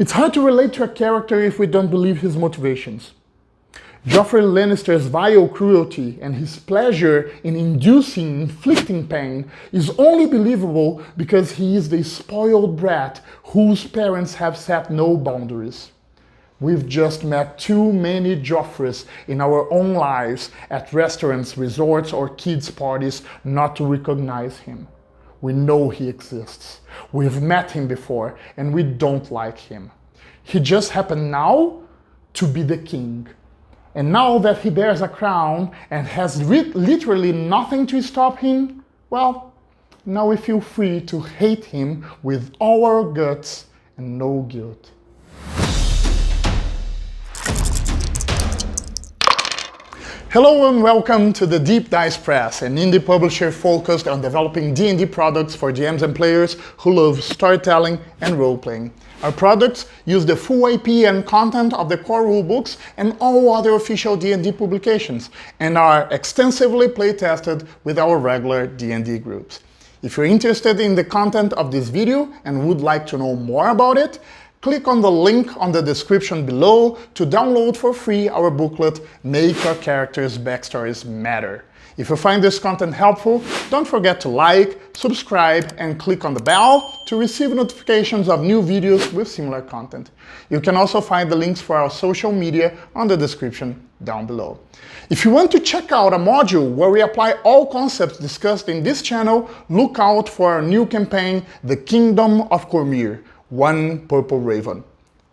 It's hard to relate to a character if we don't believe his motivations. Joffrey Lannister's vile cruelty and his pleasure in inflicting pain is only believable because he is the spoiled brat whose parents have set no boundaries. We've just met too many Joffreys in our own lives at restaurants, resorts, or kids' parties not to recognize him. We know he exists. We've met him before and we don't like him. He just happened now to be the king. And now that he bears a crown and has literally nothing to stop him, well, now we feel free to hate him with all our guts and no guilt. Hello and welcome to the Deep Dice Press, an indie publisher focused on developing D&D products for GMs and players who love storytelling and role-playing. Our products use the full IP and content of the core rulebooks and all other official D&D publications, and are extensively play-tested with our regular D&D groups. If you're interested in the content of this video and would like to know more about it, click on the link on the description below to download for free our booklet, Make Your Characters' Backstories Matter. If you find this content helpful, don't forget to like, subscribe, and click on the bell to receive notifications of new videos with similar content. You can also find the links for our social media on the description down below. If you want to check out a module where we apply all concepts discussed in this channel, look out for our new campaign, The Kingdom of Cormyr, One Purple Raven,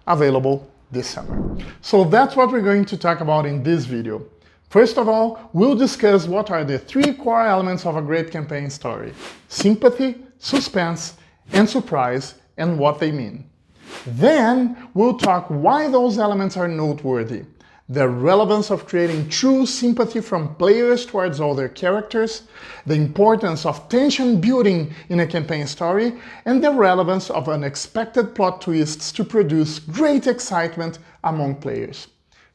available this summer. So that's what we're going to talk about in this video. First of all, we'll discuss what are the three core elements of a great campaign story: sympathy, suspense, and surprise, and what they mean. Then we'll talk why those elements are noteworthy, the relevance of creating true sympathy from players towards other characters, the importance of tension building in a campaign story, and the relevance of unexpected plot twists to produce great excitement among players.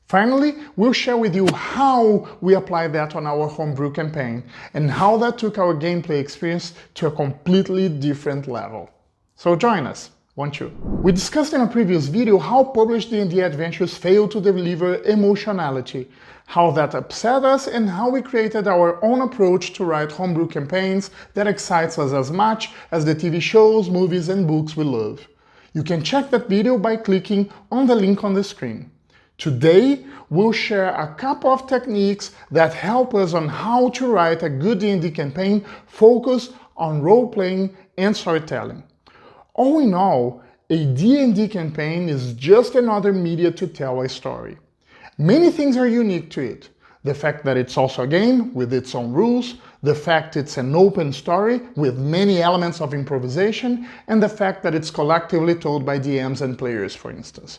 Finally, we'll share with you how we apply that on our homebrew campaign and how that took our gameplay experience to a completely different level. So join us, won't you? We discussed in a previous video how published D&D adventures fail to deliver emotionality, how that upset us, and how we created our own approach to write homebrew campaigns that excites us as much as the TV shows, movies, and books we love. You can check that video by clicking on the link on the screen. Today, we'll share a couple of techniques that help us on how to write a good D&D campaign focused on role-playing and storytelling. All in all, a D&D campaign is just another media to tell a story. Many things are unique to it. The fact that it's also a game with its own rules, the fact it's an open story with many elements of improvisation, and the fact that it's collectively told by DMs and players, for instance.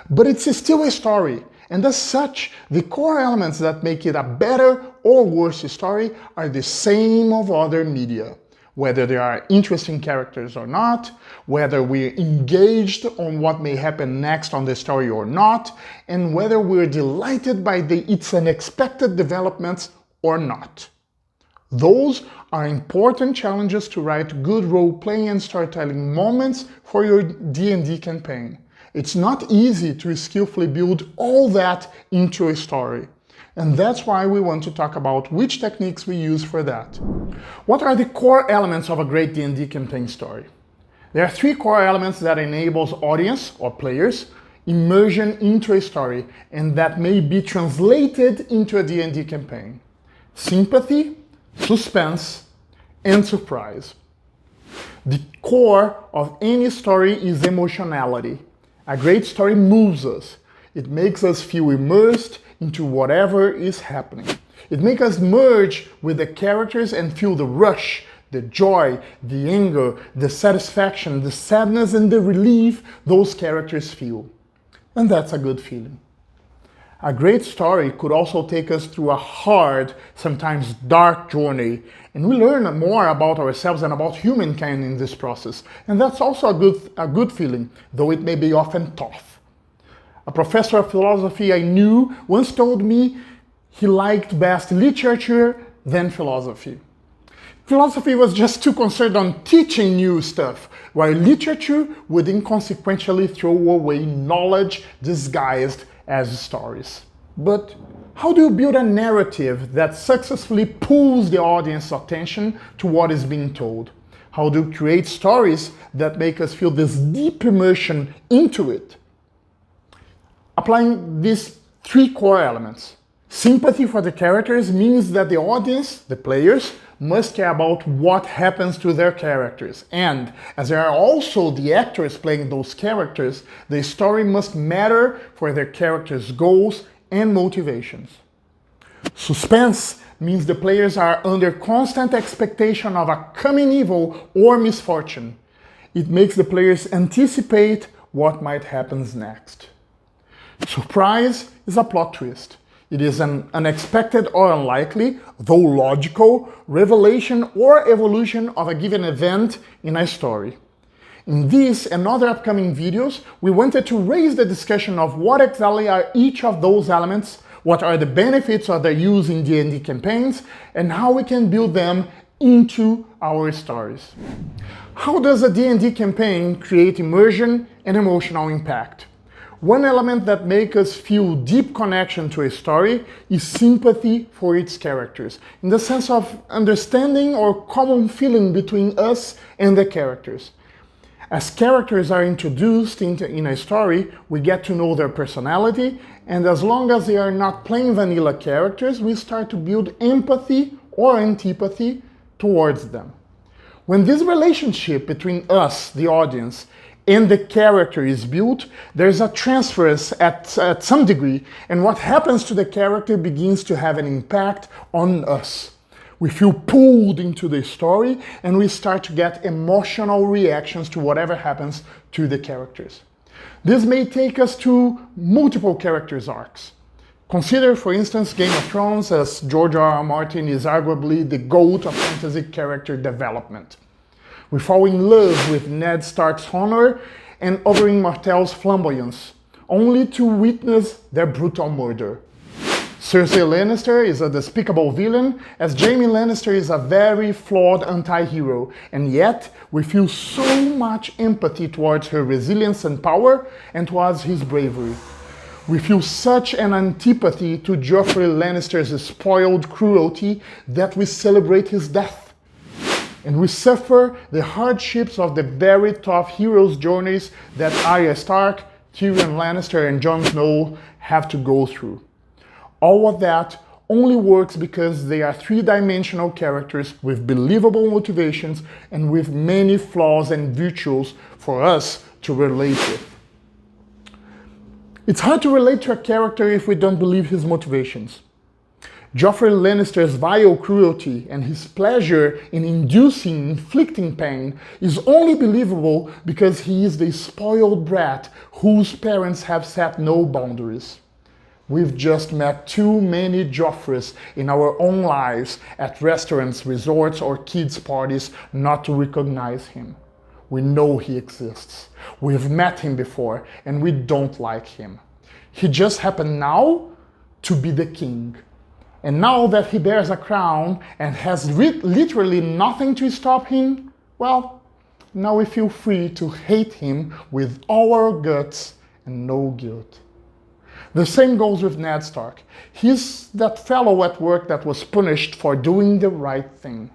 But it's still a story, and as such, the core elements that make it a better or worse story are the same of other media. Whether there are interesting characters or not, whether we're engaged on what may happen next on the story or not, and whether we're delighted by its unexpected developments or not. Those are important challenges to write good role-playing and storytelling moments for your D&D campaign. It's not easy to skillfully build all that into a story. And that's why we want to talk about which techniques we use for that. What are the core elements of a great D&D campaign story? There are three core elements that enables audience or players immersion into a story and that may be translated into a D&D campaign: sympathy, suspense, and surprise. The core of any story is emotionality. A great story moves us. It makes us feel immersed into whatever is happening. It makes us merge with the characters and feel the rush, the joy, the anger, the satisfaction, the sadness, and the relief those characters feel. And that's a good feeling. A great story could also take us through a hard, sometimes dark journey, and we learn more about ourselves and about humankind in this process. And that's also a good feeling, though it may be often tough. A professor of philosophy I knew once told me he liked best literature than philosophy. Philosophy was just too concerned on teaching new stuff, while literature would inconsequentially throw away knowledge disguised as stories. But how do you build a narrative that successfully pulls the audience's attention to what is being told? How do you create stories that make us feel this deep immersion into it? Applying these three core elements. Sympathy for the characters means that the audience, the players, must care about what happens to their characters. And as they are also the actors playing those characters, the story must matter for their characters' goals and motivations. Suspense means the players are under constant expectation of a coming evil or misfortune. It makes the players anticipate what might happen next. Surprise is a plot twist. It is an unexpected or unlikely, though logical, revelation or evolution of a given event in a story. In this and other upcoming videos, we wanted to raise the discussion of what exactly are each of those elements, what are the benefits of their use in D&D campaigns, and how we can build them into our stories. How does a D&D campaign create immersion and emotional impact? One element that makes us feel deep connection to a story is sympathy for its characters, in the sense of understanding or common feeling between us and the characters. As characters are introduced in a story, we get to know their personality, and as long as they are not plain vanilla characters, we start to build empathy or antipathy towards them. When this relationship between us, the audience, and the character is built, there's a transfer at some degree, and what happens to the character begins to have an impact on us. We feel pulled into the story, and we start to get emotional reactions to whatever happens to the characters. This may take us to multiple characters' arcs. Consider, for instance, Game of Thrones, as George R. R. Martin is arguably the GOAT of fantasy character development. We fall in love with Ned Stark's honor and Oberyn Martell's flamboyance, only to witness their brutal murder. Cersei Lannister is a despicable villain, as Jaime Lannister is a very flawed anti-hero, and yet we feel so much empathy towards her resilience and power, and towards his bravery. We feel such an antipathy to Joffrey Lannister's spoiled cruelty that we celebrate his death. And we suffer the hardships of the very tough heroes' journeys that Arya Stark, Tyrion Lannister, and Jon Snow have to go through. All of that only works because they are three-dimensional characters with believable motivations and with many flaws and virtues for us to relate with. It's hard to relate to a character if we don't believe his motivations. Joffrey Lannister's vile cruelty and his pleasure in inflicting pain is only believable because he is the spoiled brat whose parents have set no boundaries. We've just met too many Joffreys in our own lives at restaurants, resorts, or kids' parties not to recognize him. We know he exists. We've met him before and we don't like him. He just happened now to be the king. And now that he bears a crown and has literally nothing to stop him, well, now we feel free to hate him with all our guts and no guilt. The same goes with Ned Stark. He's that fellow at work that was punished for doing the right thing.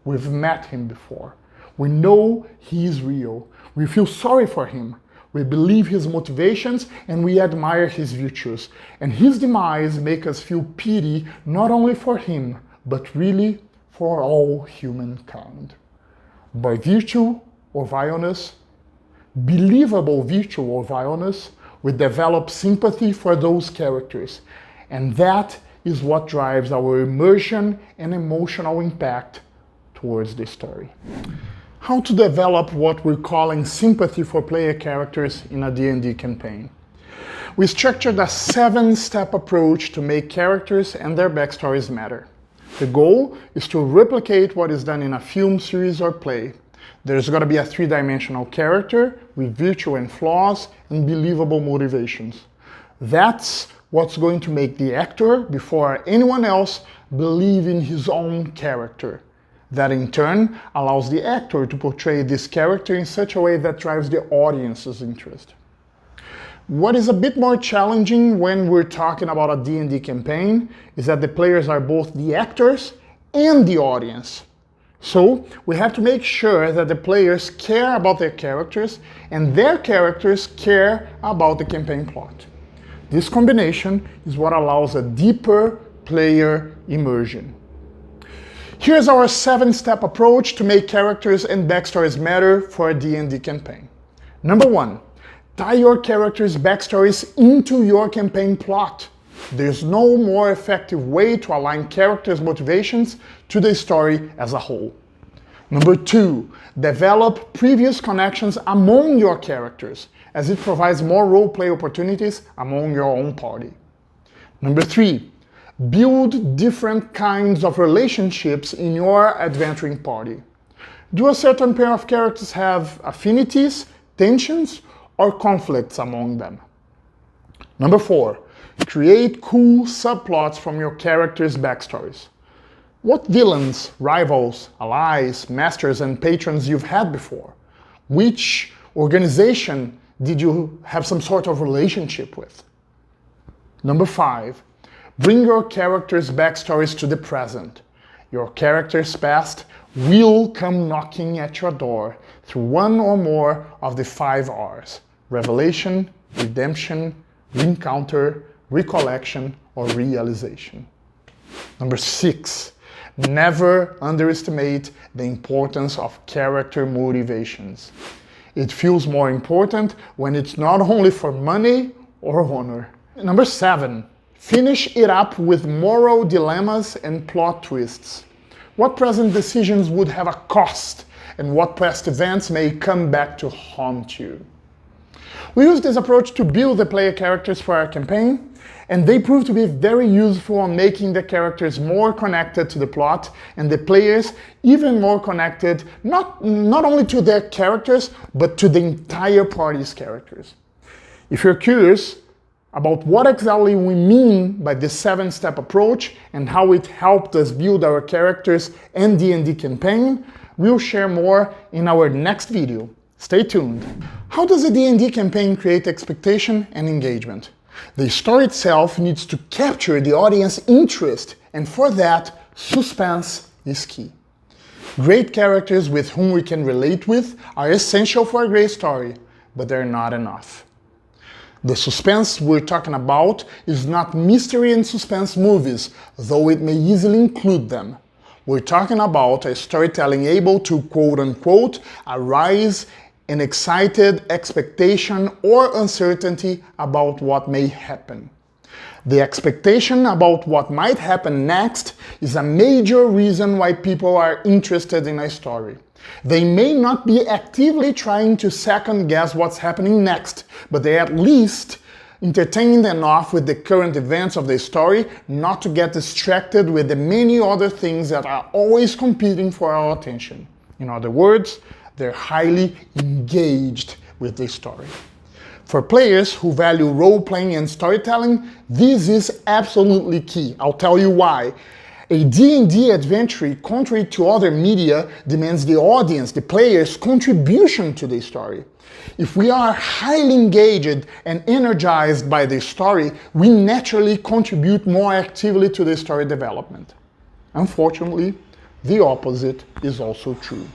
We've met him before. We know he's real. We feel sorry for him. We believe his motivations and we admire his virtues. And his demise makes us feel pity not only for him, but really for all humankind. By virtue or vileness, believable virtue or vileness, we develop sympathy for those characters. And that is what drives our immersion and emotional impact towards the story. How to develop what we're calling sympathy for player characters in a D&D campaign. We structured a 7-step approach to make characters and their backstories matter. The goal is to replicate what is done in a film, series, or play. There's got to be a 3-dimensional character with virtue and flaws and believable motivations. That's what's going to make the actor, before anyone else, believe in his own character. That in turn allows the actor to portray this character in such a way that drives the audience's interest. What is a bit more challenging when we're talking about a D&D campaign is that the players are both the actors and the audience. So we have to make sure that the players care about their characters and their characters care about the campaign plot. This combination is what allows a deeper player immersion. Here's our 7-step approach to make characters and backstories matter for a D&D campaign. Number 1. Tie your characters' backstories into your campaign plot. There's no more effective way to align characters' motivations to the story as a whole. Number 2, develop previous connections among your characters, as it provides more roleplay opportunities among your own party. Number 3, build different kinds of relationships in your adventuring party. Do a certain pair of characters have affinities, tensions, or conflicts among them? Number 4, create cool subplots from your characters' backstories. What villains, rivals, allies, masters, and patrons you've had before? Which organization did you have some sort of relationship with? Number 5, bring your characters' backstories to the present. Your character's past will come knocking at your door through one or more of the 5 R's: revelation, redemption, reencounter, recollection, or realization. Number 6, never underestimate the importance of character motivations. It feels more important when it's not only for money or honor. Number 7, finish it up with moral dilemmas and plot twists. What present decisions would have a cost, and what past events may come back to haunt you? We use this approach to build the player characters for our campaign, and they prove to be very useful on making the characters more connected to the plot and the players even more connected not only to their characters, but to the entire party's characters. If you're curious about what exactly we mean by this 7-step approach and how it helped us build our characters and D&D campaign, we'll share more in our next video. Stay tuned. How does a D&D campaign create expectation and engagement? The story itself needs to capture the audience interest, and for that, suspense is key. Great characters with whom we can relate with are essential for a great story, but they're not enough. The suspense we're talking about is not mystery and suspense movies, though it may easily include them. We're talking about a storytelling able to, quote-unquote, arise an excited expectation or uncertainty about what may happen. The expectation about what might happen next is a major reason why people are interested in a story. They may not be actively trying to second-guess what's happening next, but they're at least entertained enough with the current events of the story not to get distracted with the many other things that are always competing for our attention. In other words, they're highly engaged with the story. For players who value role-playing and storytelling, this is absolutely key. I'll tell you why. A D&D adventure, contrary to other media, demands the audience, the player's contribution to the story. If we are highly engaged and energized by the story, we naturally contribute more actively to the story development. Unfortunately, the opposite is also true.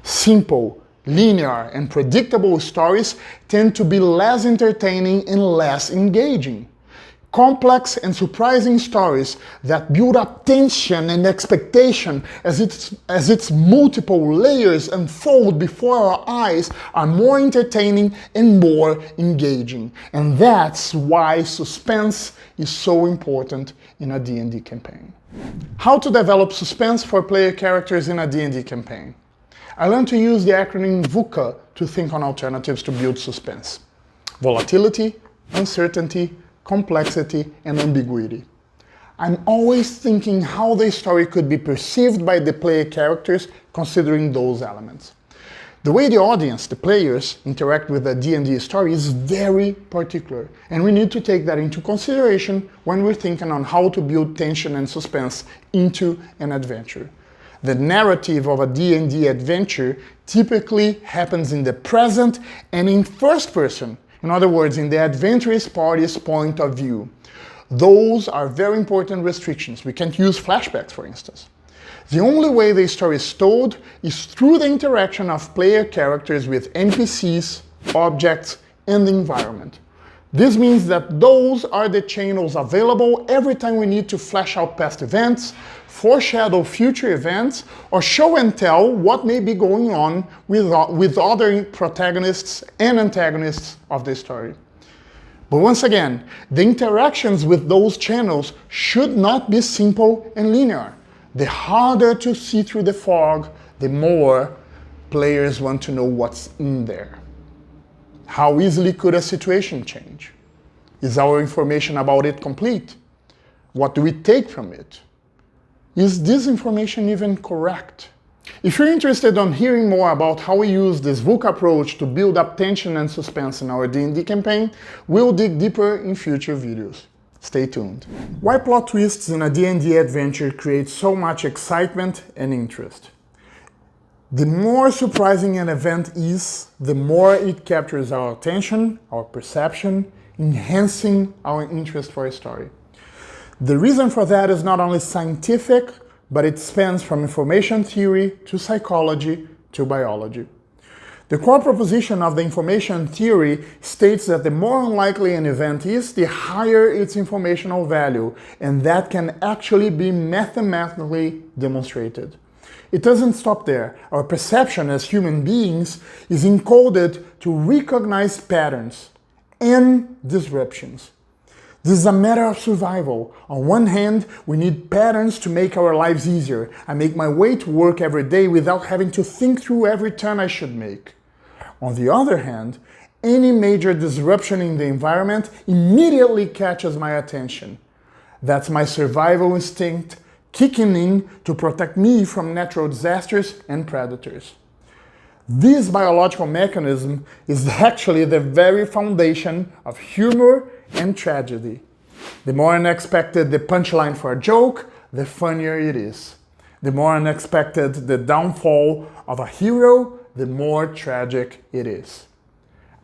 Simple, linear, and predictable stories tend to be less entertaining and less engaging. Complex and surprising stories that build up tension and expectation as its multiple layers unfold before our eyes are more entertaining and more engaging. And that's why suspense is so important in a D&D campaign. How to develop suspense for player characters in a D&D campaign? I learned to use the acronym VUCA to think on alternatives to build suspense. Volatility, uncertainty, complexity, and ambiguity. I'm always thinking how the story could be perceived by the player characters considering those elements. The way the audience, the players, interact with the D&D story is very particular, and we need to take that into consideration when we're thinking on how to build tension and suspense into an adventure. The narrative of a D&D adventure typically happens in the present and in first person. In other words, in the adventurous party's point of view. Those are very important restrictions. We can't use flashbacks, for instance. The only way the story is told is through the interaction of player characters with NPCs, objects, and the environment. This means that those are the channels available every time we need to flesh out past events, foreshadow future events, or show and tell what may be going on with other protagonists and antagonists of the story. But once again, the interactions with those channels should not be simple and linear. The harder to see through the fog, the more players want to know what's in there. How easily could a situation change? Is our information about it complete? What do we take from it? Is this information even correct? If you're interested in hearing more about how we use this VUCA approach to build up tension and suspense in our D&D campaign, we'll dig deeper in future videos. Stay tuned. Why plot twists in a D&D adventure create so much excitement and interest? The more surprising an event is, the more it captures our attention, our perception, enhancing our interest for a story. The reason for that is not only scientific, but it spans from information theory to psychology to biology. The core proposition of the information theory states that the more unlikely an event is, the higher its informational value, and that can actually be mathematically demonstrated. It doesn't stop there. Our perception as human beings is encoded to recognize patterns and disruptions. This is a matter of survival. On one hand, we need patterns to make our lives easier. I make my way to work every day without having to think through every turn I should make. On the other hand, any major disruption in the environment immediately catches my attention. That's my survival instinct kicking in to protect me from natural disasters and predators. This biological mechanism is actually the very foundation of humor and tragedy. The more unexpected the punchline for a joke, the funnier it is. The more unexpected the downfall of a hero, the more tragic it is.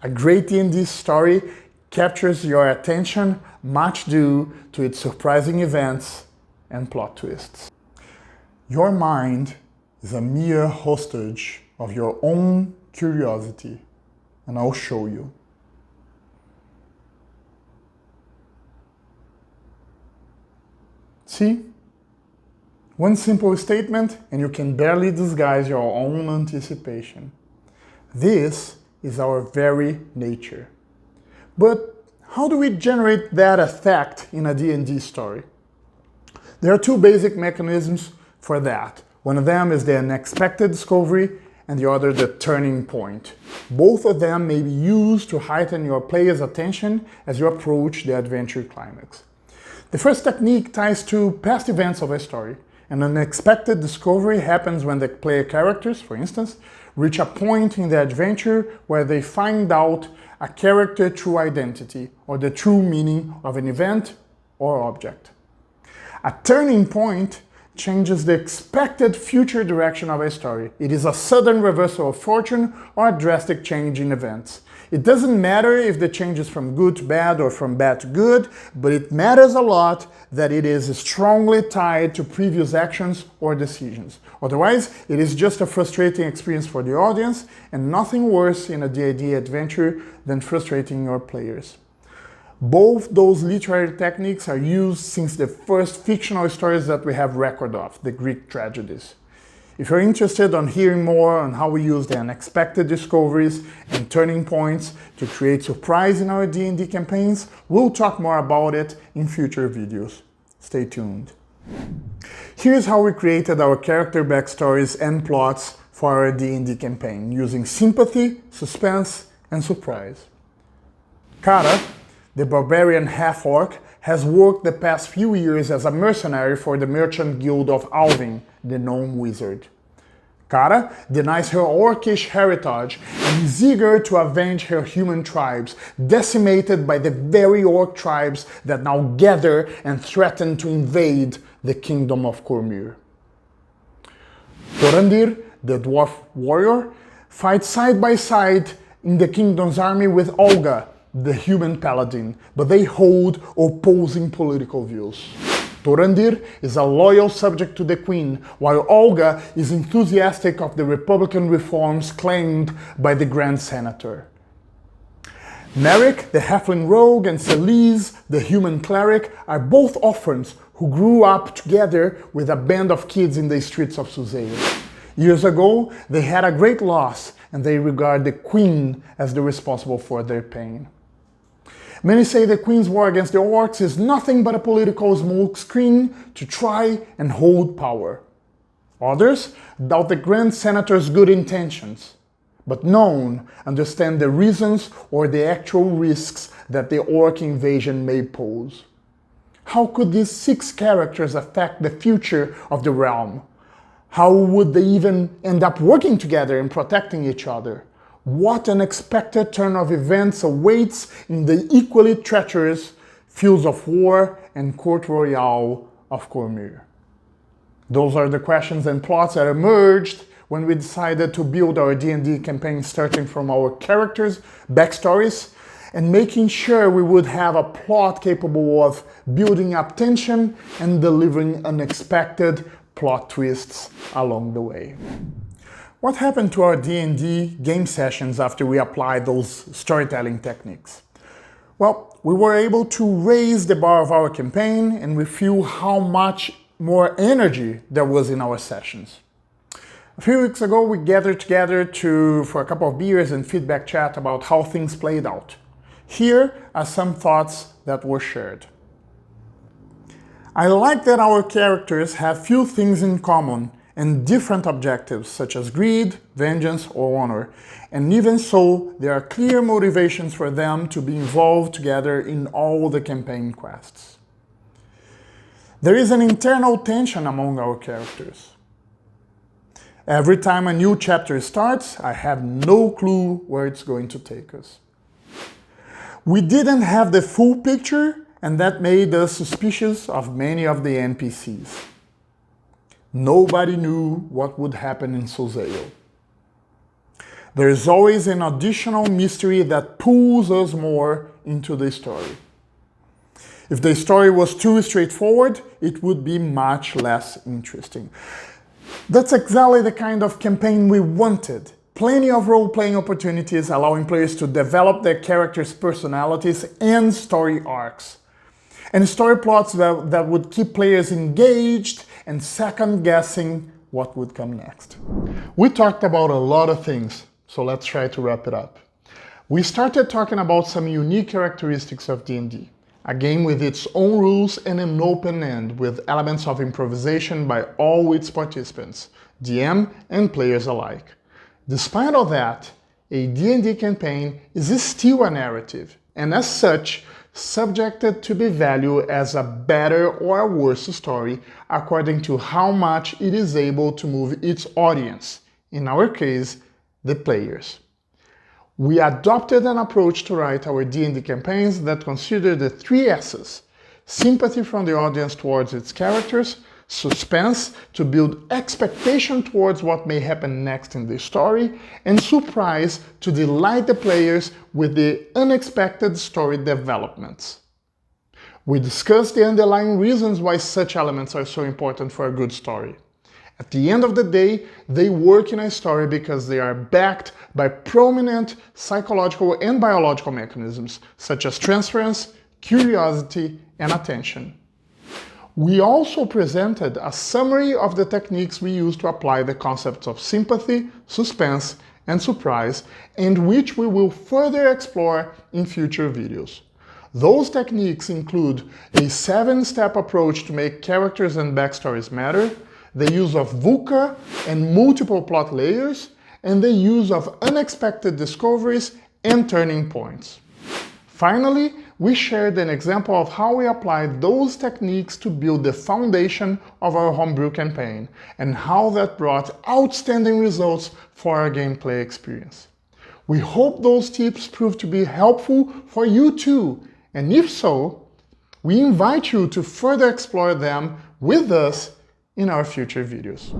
A great D&D story captures your attention much due to its surprising events and plot twists. Your mind is a mere hostage of your own curiosity, and I'll show you. See? One simple statement and you can barely disguise your own anticipation. This is our very nature. But how do we generate that effect in a D&D story? There are two basic mechanisms for that. One of them is the unexpected discovery and the other the turning point. Both of them may be used to heighten your player's attention as you approach the adventure climax. The first technique ties to past events of a story. An unexpected discovery happens when the player characters, for instance, reach a point in the adventure where they find out a character's true identity or the true meaning of an event or object. A turning point changes the expected future direction of a story. It is a sudden reversal of fortune or a drastic change in events. It doesn't matter if the change is from good to bad or from bad to good, but it matters a lot that it is strongly tied to previous actions or decisions. Otherwise, it is just a frustrating experience for the audience and nothing worse in a D&D adventure than frustrating your players. Both those literary techniques are used since the first fictional stories that we have record of, the Greek tragedies. If you're interested in hearing more on how we use the unexpected discoveries and turning points to create surprise in our D&D campaigns, we'll talk more about it in future videos. Stay tuned. Here's how we created our character backstories and plots for our D&D campaign using Sympathy, Suspense, and Surprise. Kara, the barbarian half-orc, has worked the past few years as a mercenary for the merchant guild of Alvin, the gnome wizard. Kara denies her orcish heritage and is eager to avenge her human tribes, decimated by the very orc tribes that now gather and threaten to invade the kingdom of Cormyr. Thorandir, the dwarf warrior, fights side by side in the kingdom's army with Olga, the human paladin, but they hold opposing political views. Thorandir is a loyal subject to the queen, while Olga is enthusiastic of the republican reforms claimed by the Grand Senator. Merrick, the halfling rogue, and Celise, the human cleric, are both orphans who grew up together with a band of kids in the streets of Susseio. Years ago, they had a great loss, and they regard the queen as the responsible for their pain. Many say the Queen's war against the orcs is nothing but a political smokescreen to try and hold power. Others doubt the Grand Senator's good intentions, but none understand the reasons or the actual risks that the orc invasion may pose. How could these 6 characters affect the future of the realm? How would they even end up working together and protecting each other? What unexpected turn of events awaits in the equally treacherous fields of war and court royale of Cormyr? Those are the questions and plots that emerged when we decided to build our D&D campaign, starting from our characters' backstories and making sure we would have a plot capable of building up tension and delivering unexpected plot twists along the way. What happened to our D&D game sessions after we applied those storytelling techniques? Well, we were able to raise the bar of our campaign, and we feel how much more energy there was in our sessions. A few weeks ago, we gathered together for a couple of beers and feedback chat about how things played out. Here are some thoughts that were shared. I like that our characters have few things in common and different objectives such as greed, vengeance, or honor, and even so, there are clear motivations for them to be involved together in all the campaign quests. There is an internal tension among our characters. Every time a new chapter starts, I have no clue where it's going to take us. We didn't have the full picture, and that made us suspicious of many of the NPCs. Nobody knew what would happen in Susseio. There is always an additional mystery that pulls us more into the story. If the story was too straightforward, it would be much less interesting. That's exactly the kind of campaign we wanted. Plenty of role-playing opportunities allowing players to develop their characters' personalities and story arcs. And story plots that would keep players engaged and second-guessing what would come next. We talked about a lot of things, so let's try to wrap it up. We started talking about some unique characteristics of D&D, a game with its own rules and an open end with elements of improvisation by all its participants, DM and players alike. Despite all that, a D&D campaign is still a narrative, and as such, subjected to be valued as a better or a worse story according to how much it is able to move its audience, in our case, the players. We adopted an approach to write our D&D campaigns that consider the 3 Esses: sympathy from the audience towards its characters, suspense to build expectation towards what may happen next in the story, and surprise to delight the players with the unexpected story developments. We discussed the underlying reasons why such elements are so important for a good story. At the end of the day, they work in a story because they are backed by prominent psychological and biological mechanisms, such as transference, curiosity, and attention. We also presented a summary of the techniques we use to apply the concepts of sympathy, suspense, and surprise, and which we will further explore in future videos. Those techniques include a 7-step approach to make characters and backstories matter, the use of VUCA and multiple plot layers, and the use of unexpected discoveries and turning points. Finally, we shared an example of how we applied those techniques to build the foundation of our homebrew campaign, and how that brought outstanding results for our gameplay experience. We hope those tips prove to be helpful for you too, and if so, we invite you to further explore them with us in our future videos.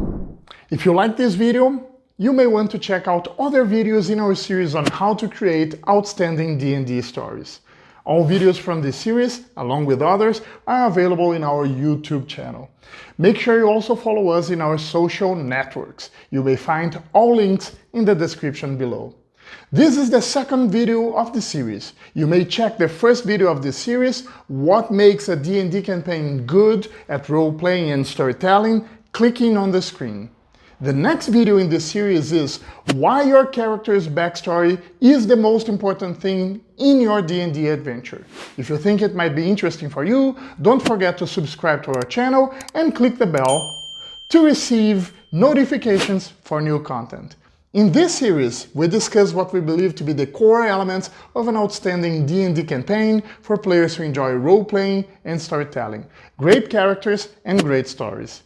If you like this video, you may want to check out other videos in our series on how to create outstanding D&D stories. All videos from this series, along with others, are available in our YouTube channel. Make sure you also follow us in our social networks. You may find all links in the description below. This is the second video of the series. You may check the first video of this series, What Makes a D&D Campaign Good at Role-Playing and Storytelling, clicking on the screen. The next video in this series is why your character's backstory is the most important thing in your D&D adventure. If you think it might be interesting for you, don't forget to subscribe to our channel and click the bell to receive notifications for new content. In this series, we discuss what we believe to be the core elements of an outstanding D&D campaign for players who enjoy role-playing and storytelling, great characters and great stories.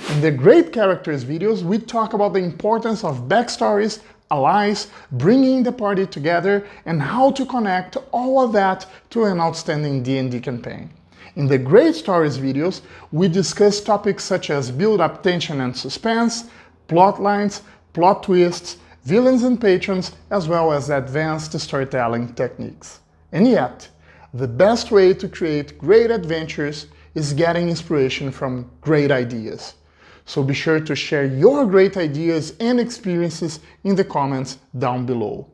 In the Great Characters videos, we talk about the importance of backstories, allies, bringing the party together, and how to connect all of that to an outstanding D&D campaign. In the Great Stories videos, we discuss topics such as build-up tension and suspense, plot lines, plot twists, villains and patrons, as well as advanced storytelling techniques. And yet, the best way to create great adventures is getting inspiration from great ideas. So be sure to share your great ideas and experiences in the comments down below.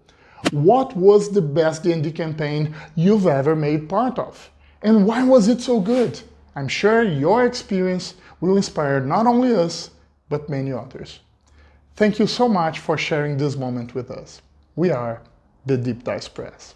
What was the best D&D campaign you've ever made part of? And why was it so good? I'm sure your experience will inspire not only us, but many others. Thank you so much for sharing this moment with us. We are the Deep Dice Press.